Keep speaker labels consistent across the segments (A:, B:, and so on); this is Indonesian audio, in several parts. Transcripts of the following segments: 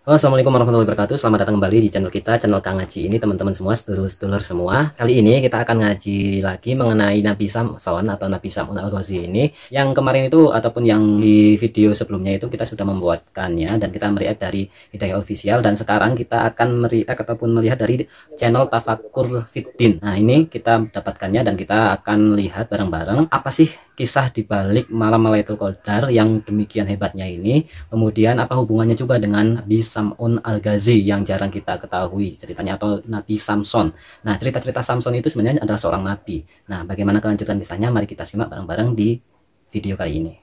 A: Halo, assalamualaikum warahmatullahi wabarakatuh. Selamat datang kembali di channel kita, channel Kang Ngaji ini, teman-teman semua, sedulur-sedulur semua. Kali ini kita akan ngaji lagi mengenai Nabi Samson atau Nabi Sam'un Al-Ghazi ini. Yang kemarin itu ataupun yang di video sebelumnya itu kita sudah membuatkannya dan kita mereact dari Hidayah Official, dan sekarang kita akan mereact ataupun melihat dari channel Tafakur Fiddin. Nah, ini kita dapatkannya dan kita akan lihat bareng-bareng apa sih kisah di balik malam Lailatul Qadar yang demikian hebatnya ini. Kemudian apa hubungannya juga dengan Nabi Sam'un Al-Ghazi yang jarang kita ketahui ceritanya, atau Nabi Samson. Nah, cerita-cerita Samson itu sebenarnya adalah seorang nabi. Nah, bagaimana kelanjutan kisahnya? Mari kita simak bareng-bareng di video kali ini.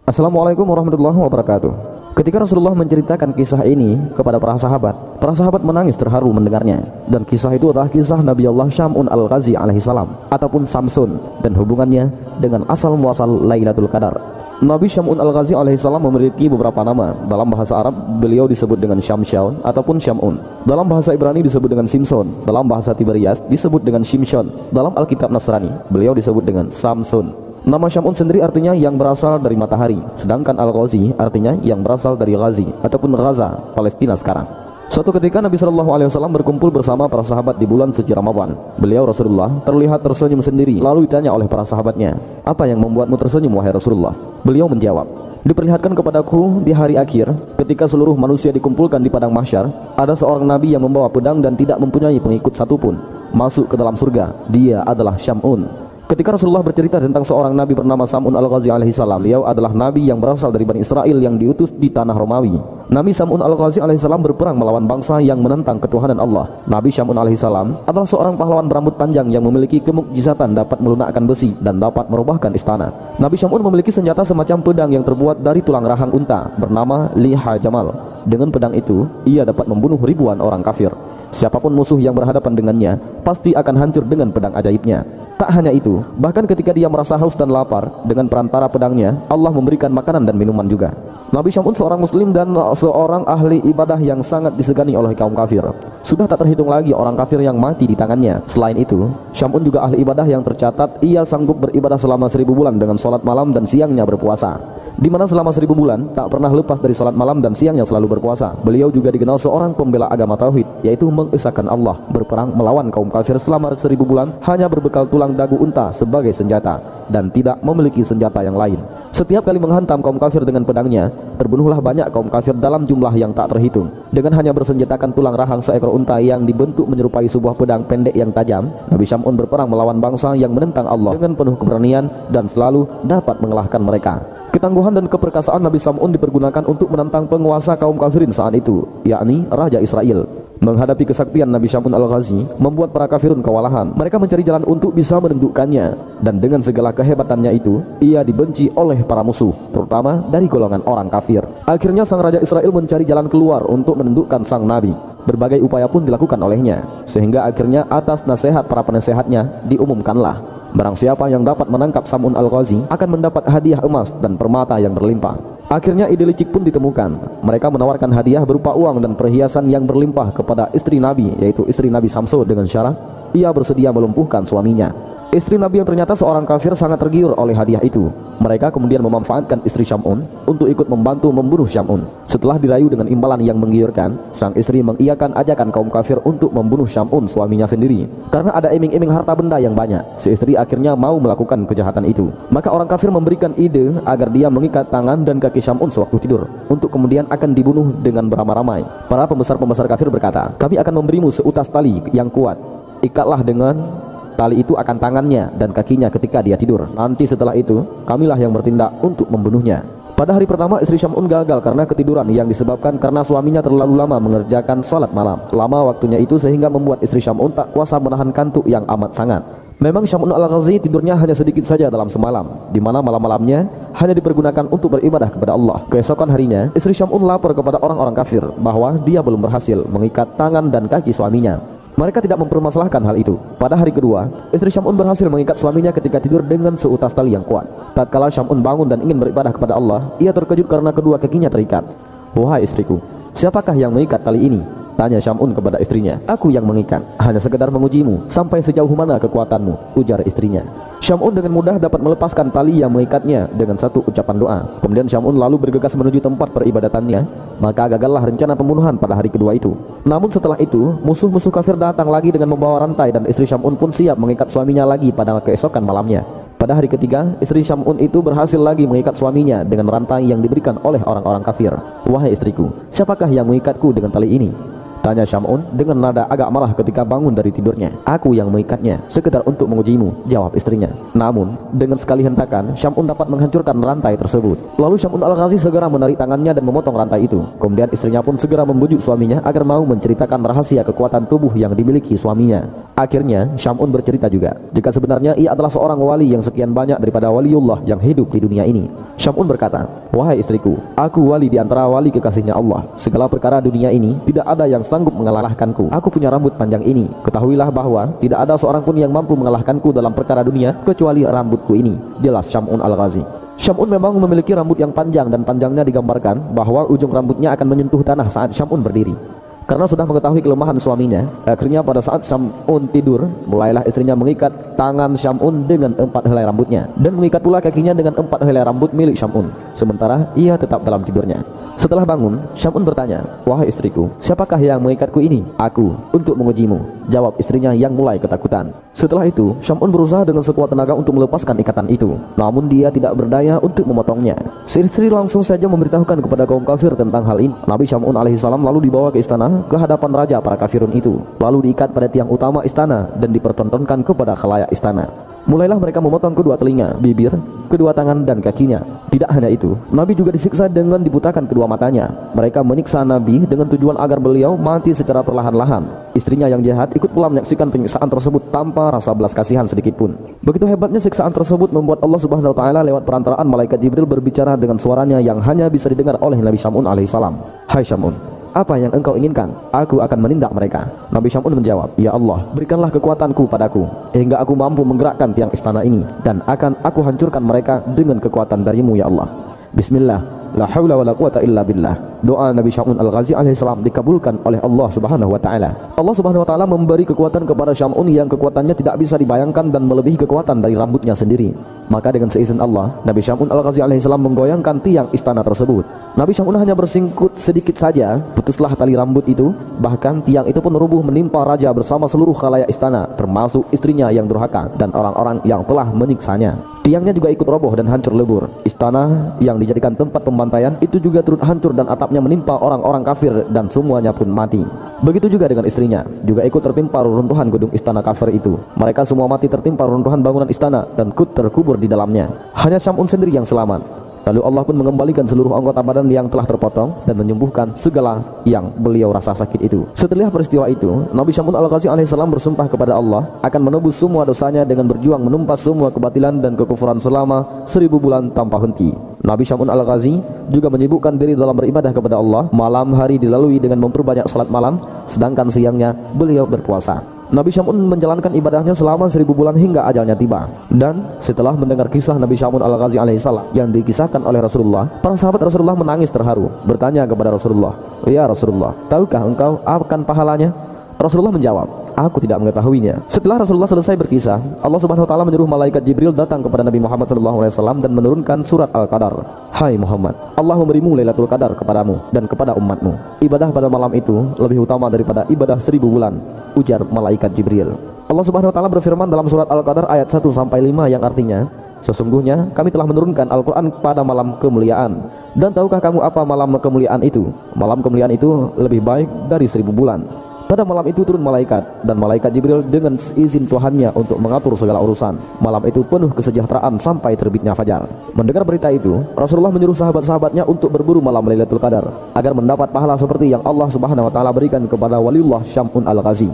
B: Assalamualaikum warahmatullahi wabarakatuh. Ketika Rasulullah menceritakan kisah ini kepada para sahabat menangis terharu mendengarnya. Dan kisah itu adalah kisah Nabi Allah Sam'un Al-Ghazi alaihissalam ataupun Samson, dan hubungannya dengan asal muasal Lailatul Qadar. Nabi Sam'un Al-Ghazi alaihissalam memiliki beberapa nama. Dalam bahasa Arab beliau disebut dengan Syamsyaun ataupun Syam'un. Dalam bahasa Ibrani disebut dengan Simson. Dalam bahasa Tiberias disebut dengan Shimshon. Dalam Alkitab Nasrani beliau disebut dengan Samson. Nama Syam'un sendiri artinya yang berasal dari matahari, sedangkan Al-Ghazi artinya yang berasal dari Ghazi ataupun Gaza, Palestina sekarang. Suatu ketika Nabi SAW berkumpul bersama para sahabat di bulan suci Ramadan. Beliau Rasulullah terlihat tersenyum sendiri. Lalu ditanya oleh para sahabatnya, "Apa yang membuatmu tersenyum wahai Rasulullah?" Beliau menjawab, "Diperlihatkan kepadaku di hari akhir, ketika seluruh manusia dikumpulkan di padang mahsyar, ada seorang nabi yang membawa pedang dan tidak mempunyai pengikut satupun, masuk ke dalam surga. Dia adalah Syam'un." Ketika Rasulullah bercerita tentang seorang nabi bernama Sam'un Al-Ghazi alaihissalam, beliau adalah nabi yang berasal dari Bani Israel yang diutus di tanah Romawi. Nabi Sam'un Al-Ghazi alaihissalam berperang melawan bangsa yang menentang ketuhanan Allah. Nabi Sam'un alaihissalam adalah seorang pahlawan berambut panjang yang memiliki kemukjizatan dapat melunakkan besi dan dapat merubahkan istana. Nabi Sam'un memiliki senjata semacam pedang yang terbuat dari tulang rahang unta bernama Liha Jamal. Dengan pedang itu, ia dapat membunuh ribuan orang kafir. Siapapun musuh yang berhadapan dengannya pasti akan hancur dengan pedang ajaibnya. Tak hanya itu, bahkan ketika dia merasa haus dan lapar, dengan perantara pedangnya Allah memberikan makanan dan minuman juga. Nabi Syam'un seorang muslim dan seorang ahli ibadah yang sangat disegani oleh kaum kafir. Sudah tak terhitung lagi orang kafir yang mati di tangannya. Selain itu, Syam'un juga ahli ibadah yang tercatat ia sanggup beribadah selama 1000 bulan dengan salat malam dan siangnya berpuasa, di mana selama 1000 bulan tak pernah lepas dari salat malam dan siangnya selalu berpuasa. Beliau juga dikenal seorang pembela agama tauhid, yaitu mengesahkan Allah, berperang melawan kaum kafir selama 1000 bulan hanya berbekal tulang dagu unta sebagai senjata dan tidak memiliki senjata yang lain. Setiap kali menghantam kaum kafir dengan pedangnya, terbunuhlah banyak kaum kafir dalam jumlah yang tak terhitung. Dengan hanya bersenjatakan tulang rahang seekor unta yang dibentuk menyerupai sebuah pedang pendek yang tajam, Nabi Syam'un berperang melawan bangsa yang menentang Allah dengan penuh keberanian dan selalu dapat mengalahkan mereka. Ketangguhan dan keperkasaan Nabi Sam'un dipergunakan untuk menantang penguasa kaum kafirin saat itu, yakni Raja Israel. Menghadapi kesaktian Nabi Sam'un Al-Ghazi membuat para kafirun kewalahan. Mereka mencari jalan untuk bisa menundukkannya, dan dengan segala kehebatannya itu ia dibenci oleh para musuh, terutama dari golongan orang kafir. Akhirnya sang Raja Israel mencari jalan keluar untuk menundukkan sang Nabi. Berbagai upaya pun dilakukan olehnya, sehingga akhirnya atas nasihat para penasehatnya diumumkanlah, barang siapa yang dapat menangkap Sam'un Al-Ghazi akan mendapat hadiah emas dan permata yang berlimpah. Akhirnya ide licik pun ditemukan. Mereka menawarkan hadiah berupa uang dan perhiasan yang berlimpah kepada istri Nabi, yaitu istri Nabi Samson, dengan syarat ia bersedia melumpuhkan suaminya. Istri Nabi yang ternyata seorang kafir sangat tergiur oleh hadiah itu. Mereka kemudian memanfaatkan istri Syam'un untuk ikut membantu membunuh Syam'un. Setelah dirayu dengan imbalan yang menggiurkan, sang istri mengiyakan ajakan kaum kafir untuk membunuh Syam'un, suaminya sendiri. Karena ada iming-iming harta benda yang banyak, si istri akhirnya mau melakukan kejahatan itu. Maka orang kafir memberikan ide agar dia mengikat tangan dan kaki Syam'un sewaktu tidur, untuk kemudian akan dibunuh dengan beramai-ramai. Para pembesar-pembesar kafir berkata, "Kami akan memberimu seutas tali yang kuat. Ikatlah dengan tali itu akan tangannya dan kakinya ketika dia tidur. Nanti setelah itu, kamilah yang bertindak untuk membunuhnya." Pada hari pertama, istri Syam'un gagal karena ketiduran yang disebabkan karena suaminya terlalu lama mengerjakan salat malam. Lama waktunya itu sehingga membuat istri Syam'un tak kuasa menahan kantuk yang amat sangat. Memang Syam'un Al-Ghazi tidurnya hanya sedikit saja dalam semalam, di mana malam-malamnya hanya dipergunakan untuk beribadah kepada Allah. Keesokan harinya, istri Syam'un lapor kepada orang-orang kafir bahwa dia belum berhasil mengikat tangan dan kaki suaminya. Mereka tidak mempermasalahkan hal itu. Pada hari kedua, istri Syam'un berhasil mengikat suaminya ketika tidur dengan seutas tali yang kuat. Tatkala Syam'un bangun dan ingin beribadah kepada Allah, ia terkejut karena kedua kakinya terikat. "Wahai istriku, siapakah yang mengikat tali ini?" tanya Syam'un kepada istrinya. "Aku yang mengikat, hanya sekedar mengujimu sampai sejauh mana kekuatanmu," ujar istrinya. Syam'un dengan mudah dapat melepaskan tali yang mengikatnya dengan satu ucapan doa. Kemudian Syam'un lalu bergegas menuju tempat peribadatannya. Maka gagallah rencana pembunuhan pada hari kedua itu. Namun setelah itu, musuh-musuh kafir datang lagi dengan membawa rantai, dan istri Syam'un pun siap mengikat suaminya lagi pada keesokan malamnya. Pada hari ketiga, istri Syam'un itu berhasil lagi mengikat suaminya dengan rantai yang diberikan oleh orang-orang kafir. "Wahai istriku, siapakah yang mengikatku dengan tali ini?" tanya Syam'un dengan nada agak marah ketika bangun dari tidurnya. "Aku yang mengikatnya, sekedar untuk mengujimu," jawab istrinya. Namun dengan sekali hentakan, Syam'un dapat menghancurkan rantai tersebut. Lalu Syam'un Al-Ghazi segera menarik tangannya dan memotong rantai itu. Kemudian istrinya pun segera membujuk suaminya agar mau menceritakan rahasia kekuatan tubuh yang dimiliki suaminya. Akhirnya Syam'un bercerita juga jika sebenarnya ia adalah seorang wali yang sekian banyak daripada waliullah yang hidup di dunia ini. Syam'un berkata, "Wahai istriku, aku wali di antara wali kekasihnya Allah. Segala perkara dunia ini tidak ada yang sanggup mengalahkanku. Aku punya rambut panjang ini. Ketahuilah bahwa tidak ada seorang pun yang mampu mengalahkanku dalam perkara dunia kecuali rambutku ini," jelas Syam'un Al-Ghazi. Syam'un memang memiliki rambut yang panjang, dan panjangnya digambarkan bahwa ujung rambutnya akan menyentuh tanah saat Syam'un berdiri. Karena sudah mengetahui kelemahan suaminya, akhirnya pada saat Syam'un tidur, mulailah istrinya mengikat tangan Syam'un dengan 4 helai rambutnya, dan mengikat pula kakinya dengan 4 helai rambut milik Syam'un, sementara ia tetap dalam tidurnya. Setelah bangun, Syam'un bertanya, "Wahai istriku, siapakah yang mengikatku ini?" "Aku, untuk mengujimu," jawab istrinya yang mulai ketakutan. Setelah itu, Syam'un berusaha dengan sekuat tenaga untuk melepaskan ikatan itu, namun dia tidak berdaya untuk memotongnya. Istri langsung saja memberitahukan kepada kaum kafir tentang hal ini. Nabi Syam'un alaihissalam lalu dibawa ke istana ke hadapan raja para kafirun itu, lalu diikat pada tiang utama istana dan dipertontonkan kepada khalayak istana. Mulailah mereka memotong kedua telinga, bibir, kedua tangan dan kakinya. Tidak hanya itu, Nabi juga disiksa dengan dibutakan kedua matanya. Mereka menyiksa Nabi dengan tujuan agar beliau mati secara perlahan-lahan. Istrinya yang jahat ikut pula menyaksikan penyiksaan tersebut tanpa rasa belas kasihan sedikit pun. Begitu hebatnya siksaan tersebut membuat Allah Subhanahu wa taala lewat perantaraan malaikat Jibril berbicara dengan suaranya yang hanya bisa didengar oleh Nabi Syam'un alaihissalam. "Hai Syam'un, apa yang engkau inginkan? Aku akan menindak mereka." Nabi Syam'un menjawab, "Ya Allah, berikanlah kekuatanku padaku hingga aku mampu menggerakkan tiang istana ini, dan akan aku hancurkan mereka dengan kekuatan darimu ya Allah. Bismillah, la haula wala quwata illa billah." Doa Nabi Syam'un Al-Ghazi alaihissalam dikabulkan oleh Allah Subhanahu wa taala. Allah Subhanahu wa taala memberi kekuatan kepada Syam'un yang kekuatannya tidak bisa dibayangkan dan melebihi kekuatan dari rambutnya sendiri. Maka dengan seizin Allah, Nabi Syam'un Al-Ghazi alaihissalam menggoyangkan tiang istana tersebut. Nabi Syam'un hanya bersingkut sedikit saja, putuslah tali rambut itu. Bahkan tiang itu pun rubuh menimpa raja bersama seluruh khalayak istana, termasuk istrinya yang durhaka dan orang-orang yang telah menyiksanya. Tiangnya juga ikut roboh dan hancur lebur. Istana yang dijadikan tempat pembantaian itu juga turut hancur dan atapnya menimpa orang-orang kafir dan semuanya pun mati. Begitu juga dengan istrinya, juga ikut tertimpa reruntuhan gedung istana kafir itu. Mereka semua mati tertimpa reruntuhan bangunan istana dan terkubur di dalamnya. Hanya Syam'un sendiri yang selamat. Lalu Allah pun mengembalikan seluruh anggota badan yang telah terpotong dan menyembuhkan segala yang beliau rasa sakit itu. Setelah peristiwa itu, Nabi Syam'un Al-Ghazi alaihissalam bersumpah kepada Allah akan menebus semua dosanya dengan berjuang menumpas semua kebatilan dan kekufuran selama 1000 bulan tanpa henti. Nabi Syam'un Al-Ghazi juga menyibukkan diri dalam beribadah kepada Allah. Malam hari dilalui dengan memperbanyak salat malam, sedangkan siangnya beliau berpuasa. Nabi Syam'un menjalankan ibadahnya selama 1000 bulan hingga ajalnya tiba. Dan setelah mendengar kisah Nabi Syam'un Al-Ghazi alaihissalam yang dikisahkan oleh Rasulullah, para sahabat Rasulullah menangis terharu, bertanya kepada Rasulullah, "Ya Rasulullah, tahukah engkau akan pahalanya?" Rasulullah menjawab, "Aku tidak mengetahuinya." Setelah Rasulullah selesai berkisah, Allah Subhanahu wa taala menyuruh malaikat Jibril datang kepada Nabi Muhammad SAW dan menurunkan surat Al-Qadar. "Hai Muhammad, Allah memberimu Lailatul Qadar kepadamu dan kepada umatmu. Ibadah pada malam itu lebih utama daripada ibadah 1000 bulan," ujar malaikat Jibril. Allah Subhanahu wa taala berfirman dalam surat Al-Qadar ayat 1-5 yang artinya, "Sesungguhnya kami telah menurunkan Al-Quran pada malam kemuliaan. Dan tahukah kamu apa malam kemuliaan itu? Malam kemuliaan itu lebih baik dari 1000 bulan. Pada malam itu turun malaikat, dan malaikat Jibril dengan izin Tuhannya untuk mengatur segala urusan. Malam itu penuh kesejahteraan sampai terbitnya fajar." Mendengar berita itu, Rasulullah menyuruh sahabat-sahabatnya untuk berburu malam Lailatul Qadar agar mendapat pahala seperti yang Allah Subhanahu wa taala berikan kepada waliullah Syam'un Al-Ghazi.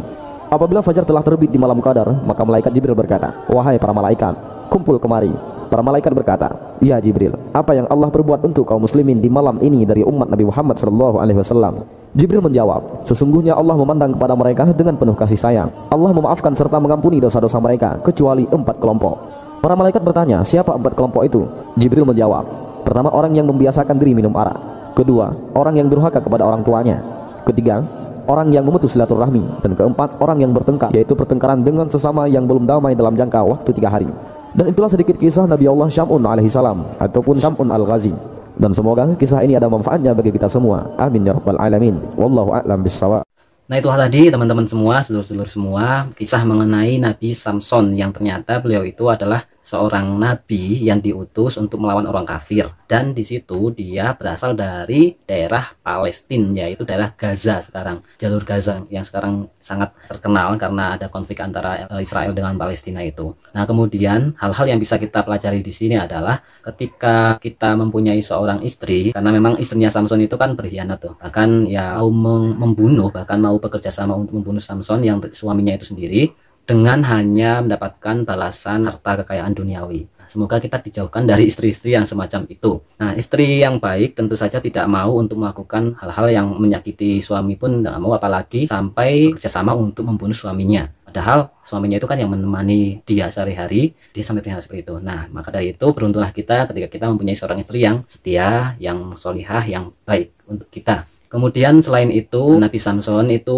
B: Apabila fajar telah terbit di malam Qadar, maka malaikat Jibril berkata, "Wahai para malaikat, kumpul kemari." Para malaikat berkata, "Ya Jibril, apa yang Allah perbuat untuk kaum muslimin di malam ini dari umat Nabi Muhammad SAW?" Jibril menjawab, "Sesungguhnya Allah memandang kepada mereka dengan penuh kasih sayang. Allah memaafkan serta mengampuni dosa-dosa mereka kecuali 4 kelompok." Para malaikat bertanya, "Siapa 4 kelompok itu?" Jibril menjawab, "Pertama, orang yang membiasakan diri minum arak. Kedua, orang yang durhaka kepada orang tuanya. Ketiga, orang yang memutus silaturahmi. Dan keempat, orang yang bertengkar, yaitu pertengkaran dengan sesama yang belum damai dalam jangka waktu 3 hari. Dan itulah sedikit kisah Nabi Allah Syam'un alaihi salam ataupun Syam'un al-Ghazi. Dan semoga kisah ini ada manfaatnya bagi kita semua. Amin ya rabbal alamin. Wallahu a'lam bissawab.
A: Nah, itulah tadi teman-teman semua, sedulur-sedulur semua, kisah mengenai Nabi Samson yang ternyata beliau itu adalah seorang nabi yang diutus untuk melawan orang kafir, dan di situ dia berasal dari daerah Palestina, yaitu daerah Gaza sekarang, jalur Gaza yang sekarang sangat terkenal karena ada konflik antara Israel dengan Palestina itu. Nah, kemudian hal-hal yang bisa kita pelajari di sini adalah ketika kita mempunyai seorang istri, karena memang istrinya Samson itu kan berkhianat tuh, bahkan ya mau membunuh, bahkan mau bekerja sama untuk membunuh Samson yang suaminya itu sendiri, dengan hanya mendapatkan balasan harta kekayaan duniawi. Semoga kita dijauhkan dari istri-istri yang semacam itu. Nah, istri yang baik tentu saja tidak mau untuk melakukan hal-hal yang menyakiti suami pun tidak mau, apalagi sampai kerjasama untuk membunuh suaminya. Padahal suaminya itu kan yang menemani dia sehari-hari, dia sampai berkhianat seperti itu. Nah, maka dari itu beruntunglah kita ketika kita mempunyai seorang istri yang setia, yang solihah, yang baik untuk kita. Kemudian selain itu, Nabi Samson itu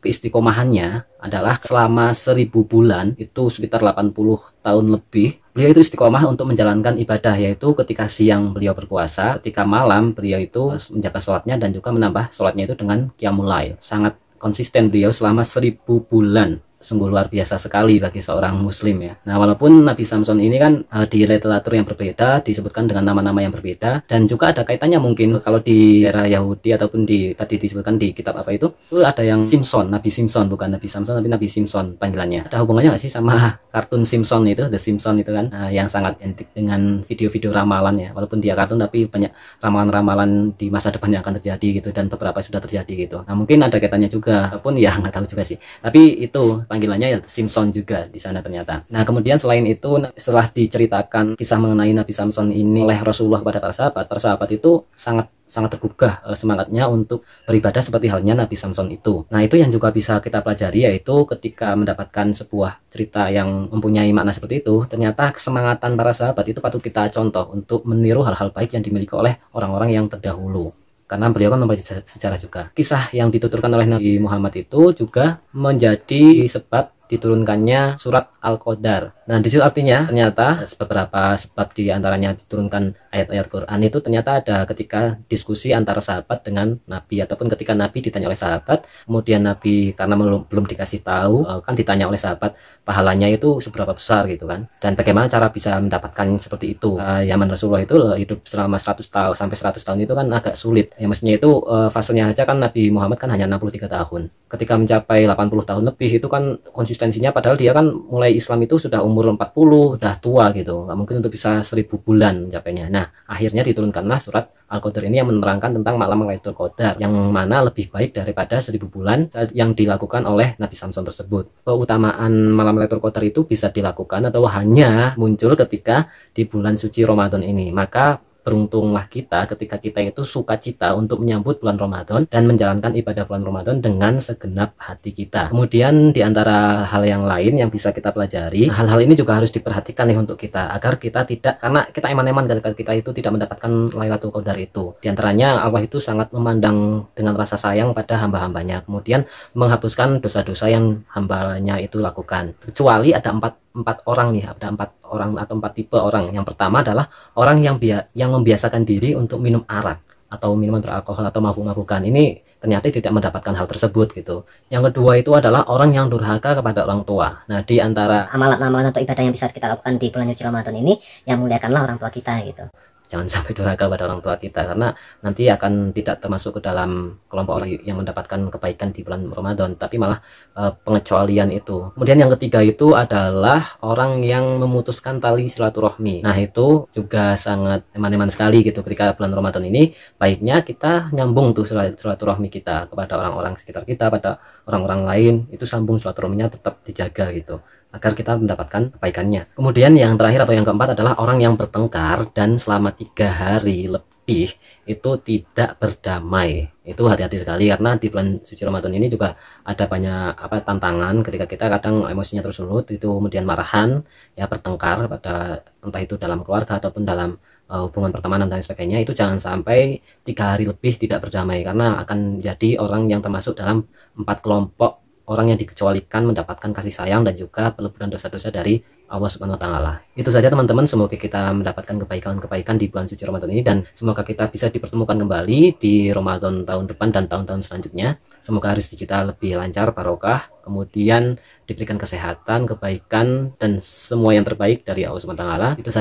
A: keistiqomahannya adalah selama 1000 bulan, itu sekitar 80 tahun lebih, beliau itu istiqomah untuk menjalankan ibadah, yaitu ketika siang beliau berpuasa, ketika malam beliau itu menjaga sholatnya dan juga menambah sholatnya itu dengan qiyamul lail. Sangat konsisten beliau selama 1000 bulan. Sungguh luar biasa sekali bagi seorang muslim ya. Nah, walaupun Nabi Samson ini kan di literatur yang berbeda disebutkan dengan nama-nama yang berbeda, dan juga ada kaitannya mungkin kalau di era Yahudi ataupun tadi disebutkan di kitab apa itu ada yang Simpson, Nabi Simpson, bukan Nabi Samson tapi Nabi Simpson panggilannya. Ada hubungannya nggak sih sama kartun Simpson itu, The Simpson itu kan, yang sangat identik dengan video-video ramalan ya. Walaupun dia kartun tapi banyak ramalan-ramalan di masa depan yang akan terjadi gitu, dan beberapa sudah terjadi gitu. Nah, mungkin ada kaitannya juga, walaupun ya nggak tahu juga sih. Tapi itu panggilannya ya Simpson juga di sana ternyata. Nah, kemudian selain itu, setelah diceritakan kisah mengenai Nabi Samson ini oleh Rasulullah kepada para sahabat itu sangat tergugah semangatnya untuk beribadah seperti halnya Nabi Samson itu. Nah, itu yang juga bisa kita pelajari, yaitu ketika mendapatkan sebuah cerita yang mempunyai makna seperti itu, ternyata kesemangatan para sahabat itu patut kita contoh untuk meniru hal-hal baik yang dimiliki oleh orang-orang yang terdahulu. Karena beliau kan membaca sejarah juga. Kisah yang dituturkan oleh Nabi Muhammad itu juga menjadi sebab diturunkannya surat Al-Qadar. Nah, di situ artinya ternyata beberapa sebab diantaranya diturunkan ayat-ayat Quran itu ternyata ada ketika diskusi antara sahabat dengan Nabi, ataupun ketika Nabi ditanya oleh sahabat, kemudian Nabi karena belum dikasih tahu, kan ditanya oleh sahabat pahalanya itu seberapa besar gitu kan, dan bagaimana cara bisa mendapatkan seperti itu. Zaman Rasulullah itu hidup selama 100 tahun sampai 100 tahun itu kan agak sulit. Ya, maksudnya itu fasenya aja kan Nabi Muhammad kan hanya 63 tahun. Ketika mencapai 80 tahun lebih itu kan konsistensinya, padahal dia kan mulai Islam itu sudah umur 40, udah tua gitu, nggak mungkin untuk bisa 1000 bulan mencapainya. Nah, akhirnya diturunkanlah surat Al-Qadar ini yang menerangkan tentang malam Lailatul Qadar, yang mana lebih baik daripada 1000 bulan yang dilakukan oleh Nabi Samson tersebut. Keutamaan malam Lailatul Qadar itu bisa dilakukan atau hanya muncul ketika di bulan suci Ramadan ini. Maka beruntunglah kita ketika kita itu sukacita untuk menyambut bulan Ramadan dan menjalankan ibadah bulan Ramadan dengan segenap hati kita. Kemudian di antara hal yang lain yang bisa kita pelajari, hal-hal ini juga harus diperhatikan nih untuk kita, agar kita tidak, karena kita eman-eman ketika kita itu tidak mendapatkan Lailatul Qadar itu. Di antaranya Allah itu sangat memandang dengan rasa sayang pada hamba-hambanya, kemudian menghapuskan dosa-dosa yang hambanya itu lakukan. Kecuali ada empat orang nih, ada 4 orang atau 4 tipe orang. Yang pertama adalah orang yang membiasakan diri untuk minum arak atau minuman beralkohol atau mabuk-mabukan. Ini ternyata tidak mendapatkan hal tersebut gitu. Yang kedua itu adalah orang yang durhaka kepada orang tua. Nah, di antara
C: amalan-amalan atau ibadah yang bisa kita lakukan di bulan suci Ramadan ini, yang muliakanlah orang tua kita gitu.
A: Jangan sampai durhaka pada orang tua kita, karena nanti akan tidak termasuk ke dalam kelompok orang yang mendapatkan kebaikan di bulan Ramadan, tapi malah pengecualian itu. Kemudian yang ketiga itu adalah orang yang memutuskan tali silaturahmi. Nah, itu juga sangat eman-eman sekali gitu. Ketika bulan Ramadan ini, baiknya kita nyambung tuh silaturahmi kita kepada orang-orang sekitar kita, pada orang-orang lain, itu sambung silaturahminya tetap dijaga gitu, agar kita mendapatkan kebaikannya. Kemudian yang terakhir atau yang keempat adalah orang yang bertengkar dan selama 3 hari lebih itu tidak berdamai. Itu hati-hati sekali, karena di bulan suci Ramadan ini juga ada banyak tantangan ketika kita kadang emosinya tersulut, itu kemudian marahan, ya bertengkar pada entah itu dalam keluarga ataupun dalam hubungan pertemanan dan sebagainya. Itu jangan sampai 3 hari lebih tidak berdamai, karena akan jadi orang yang termasuk dalam 4 kelompok orang yang dikecualikan mendapatkan kasih sayang dan juga peleburan dosa-dosa dari Allah Subhanahu wa taala. Itu saja teman-teman, semoga kita mendapatkan kebaikan-kebaikan di bulan suci Ramadan ini, dan semoga kita bisa dipertemukan kembali di Ramadan tahun depan dan tahun-tahun selanjutnya. Semoga rezeki kita lebih lancar, barokah, kemudian diberikan kesehatan, kebaikan, dan semua yang terbaik dari Allah Subhanahu wa taala. Itu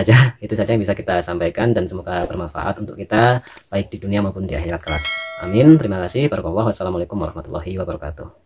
A: saja yang bisa kita sampaikan, dan semoga bermanfaat untuk kita baik di dunia maupun di akhirat kelak. Amin. Terima kasih. Barakallahu. Wassalamualaikum warahmatullahi wabarakatuh.